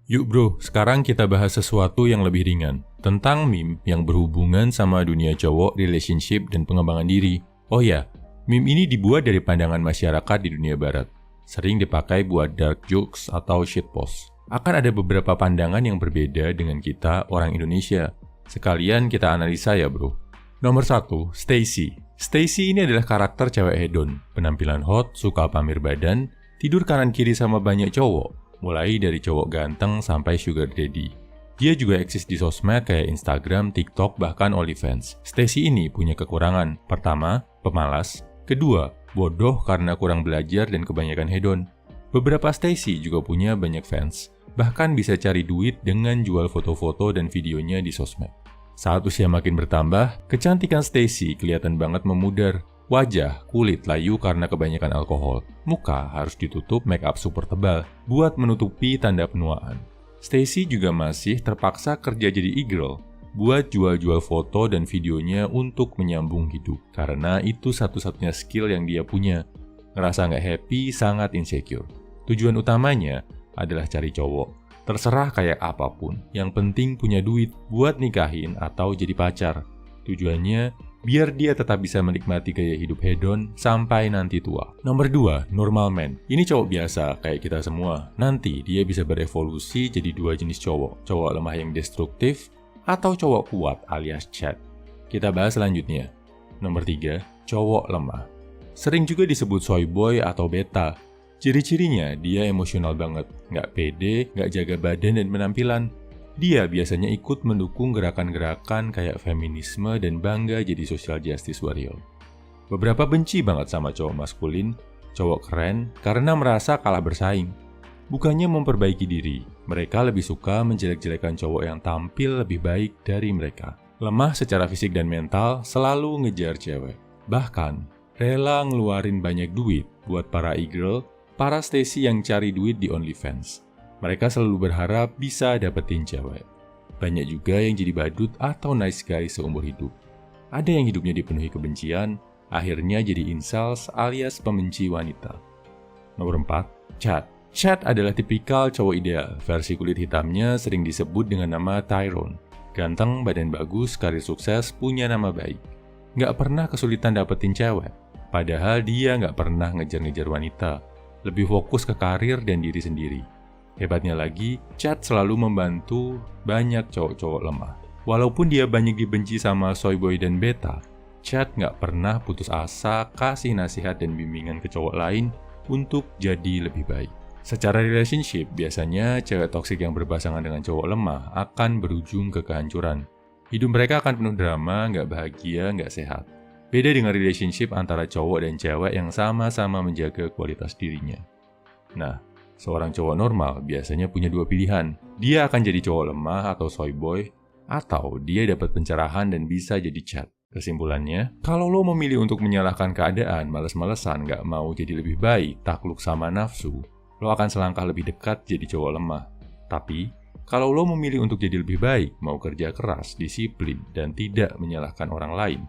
Yuk bro, sekarang kita bahas sesuatu yang lebih ringan. Tentang meme yang berhubungan sama dunia cowok, relationship, dan pengembangan diri. Oh ya, meme ini dibuat dari pandangan masyarakat di dunia barat. Sering dipakai buat dark jokes atau shitpost. Akan ada beberapa pandangan yang berbeda dengan kita, orang Indonesia. Sekalian kita analisa ya bro. Nomor 1, Stacy. Stacy ini adalah karakter cewek hedon. Penampilan hot, suka pamer badan, tidur kanan kiri sama banyak cowok. Mulai dari cowok ganteng sampai sugar daddy. Dia juga eksis di sosmed kayak Instagram, TikTok, bahkan OnlyFans. Stacy ini punya kekurangan. Pertama, pemalas. Kedua, bodoh karena kurang belajar dan kebanyakan hedon. Beberapa Stacy juga punya banyak fans. Bahkan bisa cari duit dengan jual foto-foto dan videonya di sosmed. Saat usia makin bertambah, kecantikan Stacy kelihatan banget memudar. Wajah, kulit layu karena kebanyakan alkohol. Muka harus ditutup make up super tebal buat menutupi tanda penuaan. Stacy juga masih terpaksa kerja jadi e-girl buat jual-jual foto dan videonya untuk menyambung hidup. Karena itu satu-satunya skill yang dia punya. Ngerasa nggak happy, sangat insecure. Tujuan utamanya adalah cari cowok. Terserah kayak apapun, yang penting punya duit buat nikahin atau jadi pacar. Tujuannya biar dia tetap bisa menikmati gaya hidup hedon sampai nanti tua. Nomor 2, normal man. Ini cowok biasa kayak kita semua. Nanti dia bisa berevolusi jadi dua jenis cowok. Cowok lemah yang destruktif atau cowok kuat alias chat. Kita bahas selanjutnya. Nomor 3, cowok lemah. Sering juga disebut soy boy atau beta. Ciri-cirinya dia emosional banget. Nggak pede, nggak jaga badan dan penampilan. Dia biasanya ikut mendukung gerakan-gerakan kayak feminisme dan bangga jadi social justice warrior. Beberapa benci banget sama cowok maskulin, cowok keren, karena merasa kalah bersaing. Bukannya memperbaiki diri, mereka lebih suka menjelek-jelekan cowok yang tampil lebih baik dari mereka. Lemah secara fisik dan mental, selalu ngejar cewek. Bahkan, rela ngeluarin banyak duit buat para e-girl, para Stacy yang cari duit di OnlyFans. Mereka selalu berharap bisa dapetin cewek. Banyak juga yang jadi badut atau nice guy seumur hidup. Ada yang hidupnya dipenuhi kebencian, akhirnya jadi incels alias pembenci wanita. Nomor 4, Chad. Chad adalah tipikal cowok ideal. Versi kulit hitamnya sering disebut dengan nama Tyrone. Ganteng, badan bagus, karir sukses, punya nama baik. Nggak pernah kesulitan dapetin cewek. Padahal dia nggak pernah ngejar-ngejar wanita. Lebih fokus ke karir dan diri sendiri. Hebatnya lagi, Chad selalu membantu banyak cowok-cowok lemah. Walaupun dia banyak dibenci sama soyboy dan beta, Chad nggak pernah putus asa kasih nasihat dan bimbingan ke cowok lain untuk jadi lebih baik. Secara relationship, biasanya cewek toksik yang berpasangan dengan cowok lemah akan berujung ke kehancuran. Hidup mereka akan penuh drama, nggak bahagia, nggak sehat. Beda dengan relationship antara cowok dan cewek yang sama-sama menjaga kualitas dirinya. Nah, seorang cowok normal biasanya punya dua pilihan. Dia akan jadi cowok lemah atau soy boy, atau dia dapat pencerahan dan bisa jadi Chad. Kesimpulannya, kalau lo memilih untuk menyalahkan keadaan, males-malesan, gak mau jadi lebih baik, takluk sama nafsu, lo akan selangkah lebih dekat jadi cowok lemah. Tapi, kalau lo memilih untuk jadi lebih baik, mau kerja keras, disiplin, dan tidak menyalahkan orang lain,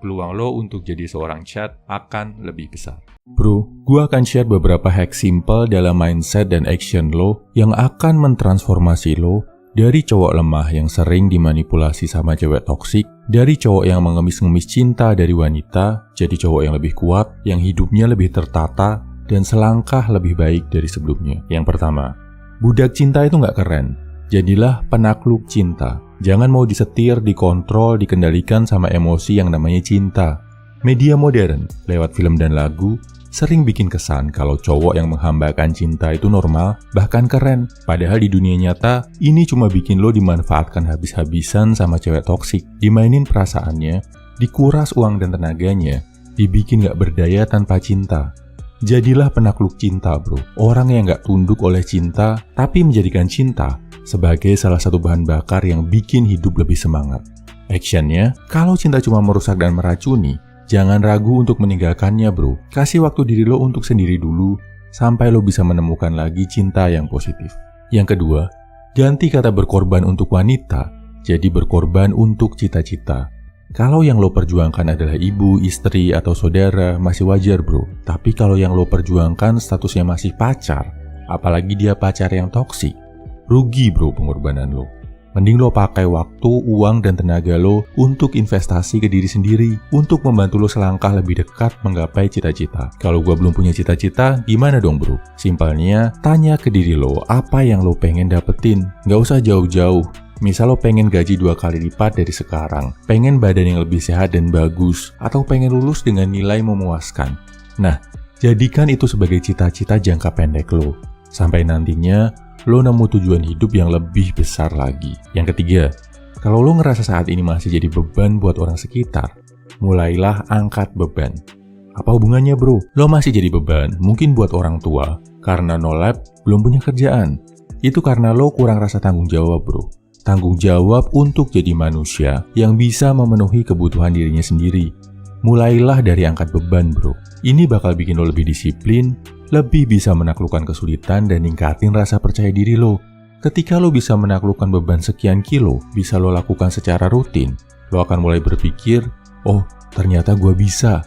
peluang lo untuk jadi seorang Chad akan lebih besar. Bro, gue akan share beberapa hack simple dalam mindset dan action lo yang akan mentransformasi lo dari cowok lemah yang sering dimanipulasi sama cewek toksik, dari cowok yang mengemis-ngemis cinta dari wanita, jadi cowok yang lebih kuat, yang hidupnya lebih tertata, dan selangkah lebih baik dari sebelumnya. Yang pertama, budak cinta itu nggak keren. Jadilah penakluk cinta. Jangan mau disetir, dikontrol, dikendalikan sama emosi yang namanya cinta. Media modern, lewat film dan lagu, sering bikin kesan kalau cowok yang menghambakan cinta itu normal, bahkan keren. Padahal di dunia nyata, ini cuma bikin lo dimanfaatkan habis-habisan sama cewek toksik. Dimainin perasaannya, dikuras uang dan tenaganya, dibikin gak berdaya tanpa cinta. Jadilah penakluk cinta bro. Orang yang gak tunduk oleh cinta, tapi menjadikan cinta sebagai salah satu bahan bakar yang bikin hidup lebih semangat. Actionnya, kalau cinta cuma merusak dan meracuni, jangan ragu untuk meninggalkannya bro. Kasih waktu diri lo untuk sendiri dulu, sampai lo bisa menemukan lagi cinta yang positif. Yang kedua, ganti kata berkorban untuk wanita, jadi berkorban untuk cita-cita. Kalau yang lo perjuangkan adalah ibu, istri, atau saudara, masih wajar bro. Tapi kalau yang lo perjuangkan statusnya masih pacar, apalagi dia pacar yang toksik, rugi bro pengorbanan lo. Mending lo pakai waktu, uang, dan tenaga lo untuk investasi ke diri sendiri, untuk membantu lo selangkah lebih dekat menggapai cita-cita. Kalau gua belum punya cita-cita, gimana dong bro? Simpelnya, tanya ke diri lo apa yang lo pengen dapetin. Nggak usah jauh-jauh. Misal lo pengen gaji 2 kali lipat dari sekarang, pengen badan yang lebih sehat dan bagus, atau pengen lulus dengan nilai memuaskan. Nah, jadikan itu sebagai cita-cita jangka pendek lo. Sampai nantinya, lo nemu tujuan hidup yang lebih besar lagi. Yang ketiga, kalau lo ngerasa saat ini masih jadi beban buat orang sekitar, mulailah angkat beban. Apa hubungannya bro? Lo masih jadi beban, mungkin buat orang tua, karena no lab belum punya kerjaan. Itu karena lo kurang rasa tanggung jawab bro. Tanggung jawab untuk jadi manusia yang bisa memenuhi kebutuhan dirinya sendiri. Mulailah dari angkat beban bro. Ini bakal bikin lo lebih disiplin, lebih bisa menaklukkan kesulitan dan ningkatin rasa percaya diri lo. Ketika lo bisa menaklukkan beban sekian kilo, bisa lo lakukan secara rutin, lo akan mulai berpikir, oh ternyata gue bisa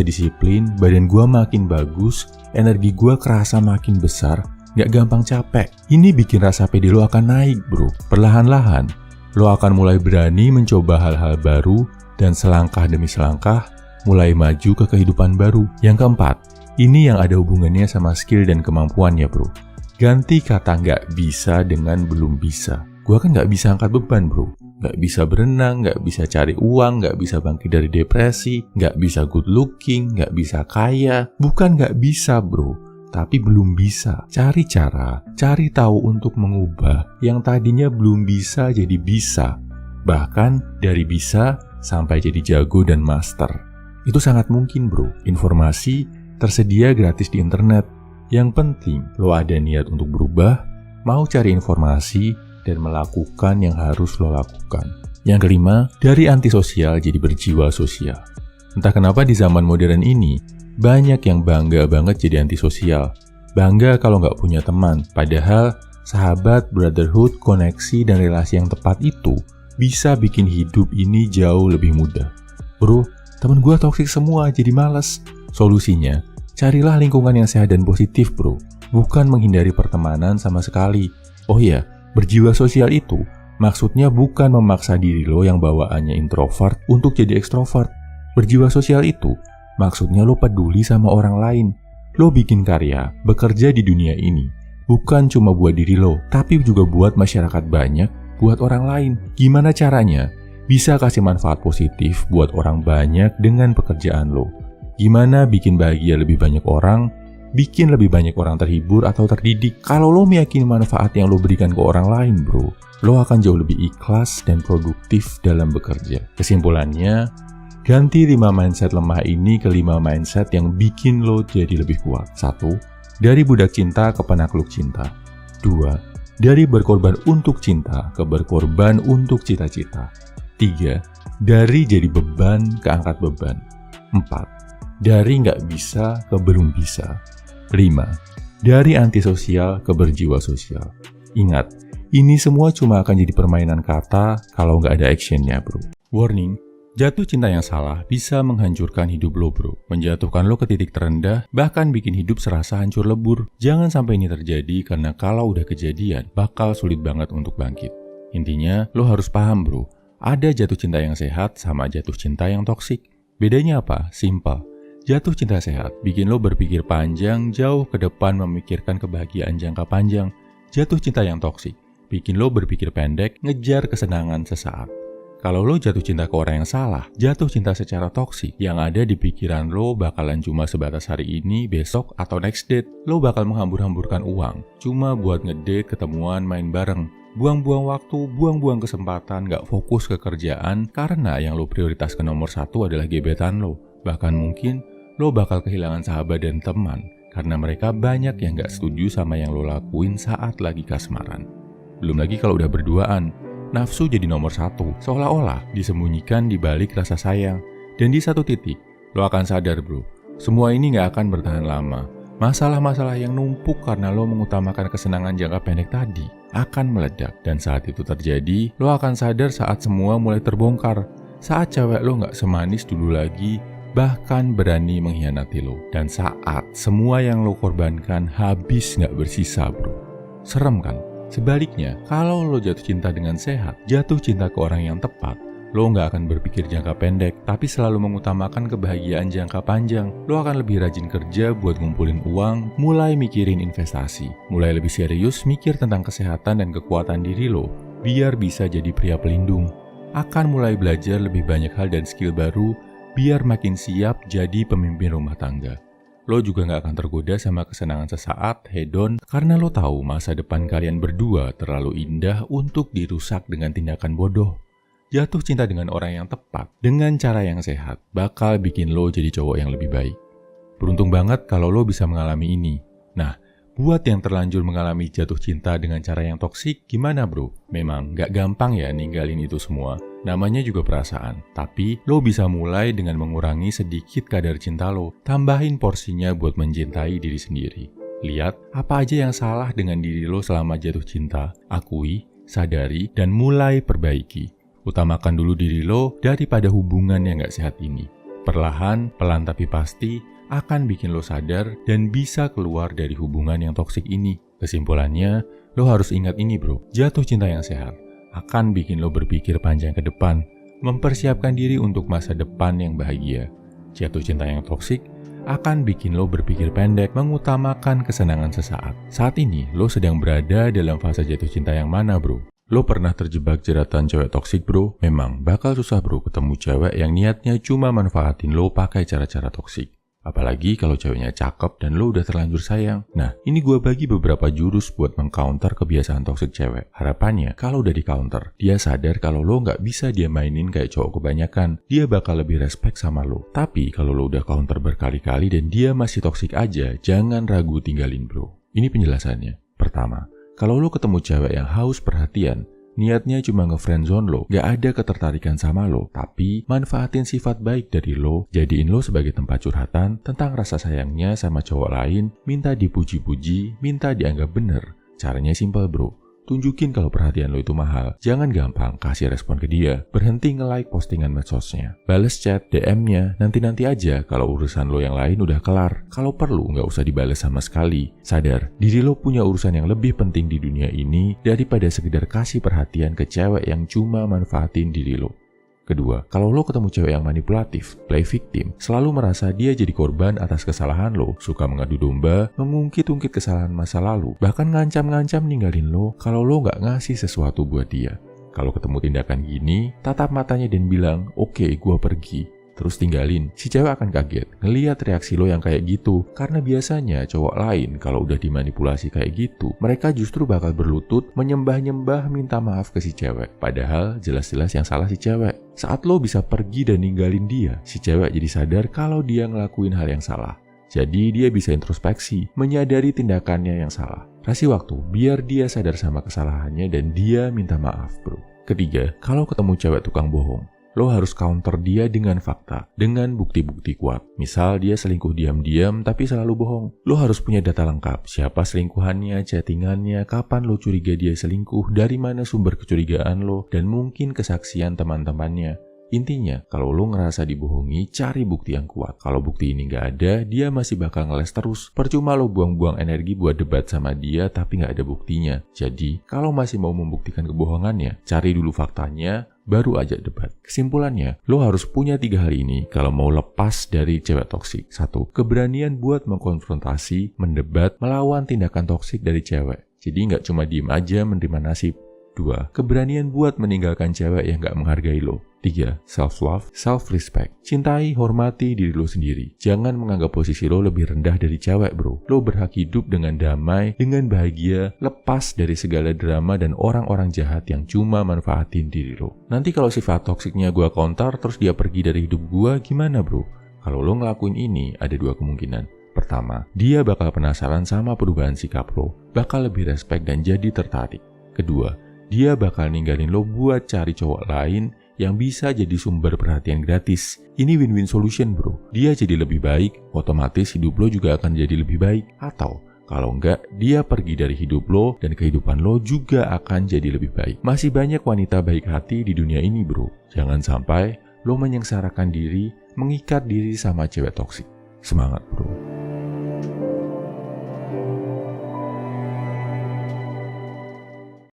disiplin, badan gue makin bagus, energi gue kerasa makin besar, gak gampang capek. Ini bikin rasa pede lo akan naik bro. Perlahan-lahan, lo akan mulai berani mencoba hal-hal baru dan selangkah demi selangkah mulai maju ke kehidupan baru. Yang keempat, ini yang ada hubungannya sama skill dan kemampuan ya bro. Ganti kata nggak bisa dengan belum bisa. Gua kan nggak bisa angkat beban bro. Nggak bisa berenang, nggak bisa cari uang, nggak bisa bangkit dari depresi, nggak bisa good looking, nggak bisa kaya. Bukan nggak bisa bro, tapi belum bisa. Cari cara, cari tahu untuk mengubah yang tadinya belum bisa jadi bisa. Bahkan dari bisa sampai jadi jago dan master. Itu sangat mungkin bro. Informasi tersedia gratis di internet. Yang penting lo ada niat untuk berubah, mau cari informasi, dan melakukan yang harus lo lakukan. Yang kelima, dari antisosial jadi berjiwa sosial. Entah kenapa di zaman modern ini, banyak yang bangga banget jadi antisosial. Bangga kalau nggak punya teman. Padahal sahabat, brotherhood, koneksi, dan relasi yang tepat itu bisa bikin hidup ini jauh lebih mudah. Bro, temen gue toksik semua, jadi males. Solusinya, carilah lingkungan yang sehat dan positif bro. Bukan menghindari pertemanan sama sekali. Oh iya, berjiwa sosial itu maksudnya bukan memaksa diri lo yang bawaannya introvert untuk jadi ekstrovert. Berjiwa sosial itu maksudnya lo peduli sama orang lain. Lo bikin karya, bekerja di dunia ini bukan cuma buat diri lo, tapi juga buat masyarakat banyak, buat orang lain. Gimana caranya bisa kasih manfaat positif buat orang banyak dengan pekerjaan lo? Gimana bikin bahagia lebih banyak orang, bikin lebih banyak orang terhibur atau terdidik? Kalau lo meyakini manfaat yang lo berikan ke orang lain bro, lo akan jauh lebih ikhlas dan produktif dalam bekerja. Kesimpulannya, ganti 5 mindset lemah ini ke 5 mindset yang bikin lo jadi lebih kuat. 1. Dari budak cinta ke penakluk cinta. 2. Dari berkorban untuk cinta ke berkorban untuk cita-cita. 3. Dari jadi beban ke angkat beban. 4. Dari nggak bisa ke belum bisa. 5. Dari antisosial ke berjiwa sosial. Ingat, ini semua cuma akan jadi permainan kata kalau nggak ada actionnya bro. Warning, jatuh cinta yang salah bisa menghancurkan hidup lo bro. Menjatuhkan lo ke titik terendah, bahkan bikin hidup serasa hancur lebur. Jangan sampai ini terjadi karena kalau udah kejadian, bakal sulit banget untuk bangkit. Intinya, lo harus paham bro, ada jatuh cinta yang sehat sama jatuh cinta yang toksik. Bedanya apa? Simpel. Jatuh cinta sehat bikin lo berpikir panjang, jauh ke depan memikirkan kebahagiaan jangka panjang. Jatuh cinta yang toksik bikin lo berpikir pendek, ngejar kesenangan sesaat. Kalau lo jatuh cinta ke orang yang salah, jatuh cinta secara toksik, yang ada di pikiran lo bakalan cuma sebatas hari ini, besok, atau next date. Lo bakal menghambur-hamburkan uang, cuma buat ngedate, ketemuan, main bareng. Buang-buang waktu, buang-buang kesempatan, gak fokus ke kerjaan, karena yang lo prioritaskan nomor 1 adalah gebetan lo. Bahkan mungkin, lo bakal kehilangan sahabat dan teman, karena mereka banyak yang gak setuju sama yang lo lakuin saat lagi kasmaran. Belum lagi kalau udah berduaan. Nafsu jadi nomor 1, seolah-olah disembunyikan di balik rasa sayang. Dan di satu titik, lo akan sadar bro, semua ini gak akan bertahan lama. Masalah-masalah yang numpuk karena lo mengutamakan kesenangan jangka pendek tadi akan meledak. Dan saat itu terjadi, lo akan sadar saat semua mulai terbongkar. Saat cewek lo gak semanis dulu lagi, bahkan berani mengkhianati lo. Dan saat semua yang lo korbankan habis gak bersisa bro. Serem kan? Sebaliknya, kalau lo jatuh cinta dengan sehat, jatuh cinta ke orang yang tepat, lo nggak akan berpikir jangka pendek, tapi selalu mengutamakan kebahagiaan jangka panjang. Lo akan lebih rajin kerja buat ngumpulin uang, mulai mikirin investasi, mulai lebih serius mikir tentang kesehatan dan kekuatan diri lo, biar bisa jadi pria pelindung. Akan mulai belajar lebih banyak hal dan skill baru, biar makin siap jadi pemimpin rumah tangga. Lo juga gak akan tergoda sama kesenangan sesaat, hedon, karena lo tahu masa depan kalian berdua terlalu indah untuk dirusak dengan tindakan bodoh. Jatuh cinta dengan orang yang tepat, dengan cara yang sehat, bakal bikin lo jadi cowok yang lebih baik. Beruntung banget kalau lo bisa mengalami ini. Nah, buat yang terlanjur mengalami jatuh cinta dengan cara yang toksik, gimana bro? Memang gak gampang ya ninggalin itu semua. Namanya juga perasaan. Tapi lo bisa mulai dengan mengurangi sedikit kadar cinta lo. Tambahin porsinya buat mencintai diri sendiri. Lihat apa aja yang salah dengan diri lo selama jatuh cinta. Akui, sadari, dan mulai perbaiki. Utamakan dulu diri lo daripada hubungan yang gak sehat ini. Perlahan, pelan tapi pasti, akan bikin lo sadar dan bisa keluar dari hubungan yang toksik ini. Kesimpulannya, lo harus ingat ini bro, jatuh cinta yang sehat akan bikin lo berpikir panjang ke depan, mempersiapkan diri untuk masa depan yang bahagia. Jatuh cinta yang toksik akan bikin lo berpikir pendek, mengutamakan kesenangan sesaat. Saat ini, lo sedang berada dalam fase jatuh cinta yang mana bro? Lo pernah terjebak jeratan cewek toksik bro? Memang bakal susah bro ketemu cewek yang niatnya cuma manfaatin lo pakai cara-cara toksik. Apalagi kalau ceweknya cakep dan lo udah terlanjur sayang. Nah, ini gue bagi beberapa jurus buat mengcounter kebiasaan toksik cewek. Harapannya, kalau udah di-counter, dia sadar kalau lo nggak bisa dia mainin kayak cowok kebanyakan. Dia bakal lebih respect sama lo. Tapi kalau lo udah counter berkali-kali dan dia masih toksik aja, jangan ragu tinggalin bro. Ini penjelasannya. Pertama, kalau lo ketemu cewek yang haus perhatian, niatnya cuma nge-friendzone lo, gak ada ketertarikan sama lo, tapi manfaatin sifat baik dari lo, jadiin lo sebagai tempat curhatan tentang rasa sayangnya sama cowok lain, minta dipuji-puji, minta dianggap bener. Caranya simpel bro, tunjukin kalau perhatian lo itu mahal. Jangan gampang kasih respon ke dia, berhenti nge-like postingan medsosnya, bales chat, DM-nya, nanti-nanti aja kalau urusan lo yang lain udah kelar. Kalau perlu gak usah dibales sama sekali. Sadar, diri lo punya urusan yang lebih penting di dunia ini daripada sekedar kasih perhatian ke cewek yang cuma manfaatin diri lo. Kedua, kalau lo ketemu cewek yang manipulatif, play victim, selalu merasa dia jadi korban atas kesalahan lo, suka mengadu domba, mengungkit-ungkit kesalahan masa lalu, bahkan ngancam-ngancam ninggalin lo kalau lo nggak ngasih sesuatu buat dia. Kalau ketemu tindakan gini, tatap matanya dan bilang, oke, gua pergi. Terus tinggalin. Si cewek akan kaget ngelihat reaksi lo yang kayak gitu. Karena biasanya cowok lain kalau udah dimanipulasi kayak gitu, mereka justru bakal berlutut menyembah-nyembah minta maaf ke si cewek. Padahal jelas-jelas yang salah si cewek. Saat lo bisa pergi dan ninggalin dia, si cewek jadi sadar kalau dia ngelakuin hal yang salah. Jadi dia bisa introspeksi, menyadari tindakannya yang salah. Kasih waktu biar dia sadar sama kesalahannya dan dia minta maaf bro. Ketiga, kalau ketemu cewek tukang bohong, lo harus counter dia dengan fakta, dengan bukti-bukti kuat. Misal dia selingkuh diam-diam tapi selalu bohong. Lo harus punya data lengkap, siapa selingkuhannya, chattingannya, kapan lo curiga dia selingkuh, dari mana sumber kecurigaan lo, dan mungkin kesaksian teman-temannya. Intinya, kalau lo ngerasa dibohongi, cari bukti yang kuat. Kalau bukti ini nggak ada, dia masih bakal ngeles terus. Percuma lo buang-buang energi buat debat sama dia tapi nggak ada buktinya. Jadi, kalau masih mau membuktikan kebohongannya, cari dulu faktanya, baru ajak debat. Kesimpulannya, lo harus punya 3 hal ini kalau mau lepas dari cewek toksik. 1. Keberanian buat mengkonfrontasi, mendebat, melawan tindakan toksik dari cewek. Jadi nggak cuma diem aja menerima nasib. 2. Keberanian buat meninggalkan cewek yang nggak menghargai lo. 3. Self-love, self-respect. Cintai, hormati diri lo sendiri. Jangan menganggap posisi lo lebih rendah dari cewek bro. Lo berhak hidup dengan damai, dengan bahagia, lepas dari segala drama dan orang-orang jahat yang cuma manfaatin diri lo. Nanti kalau sifat toksiknya gua counter terus dia pergi dari hidup gua, gimana bro? Kalau lo ngelakuin ini, ada 2 kemungkinan. Pertama, dia bakal penasaran sama perubahan sikap lo, bakal lebih respect dan jadi tertarik. Kedua, dia bakal ninggalin lo buat cari cowok lain yang bisa jadi sumber perhatian gratis. Ini win-win solution bro. Dia jadi lebih baik, otomatis hidup lo juga akan jadi lebih baik. Atau kalau enggak, dia pergi dari hidup lo dan kehidupan lo juga akan jadi lebih baik. Masih banyak wanita baik hati di dunia ini bro. Jangan sampai lo menyengsarakan diri, mengikat diri sama cewek toksik. Semangat bro.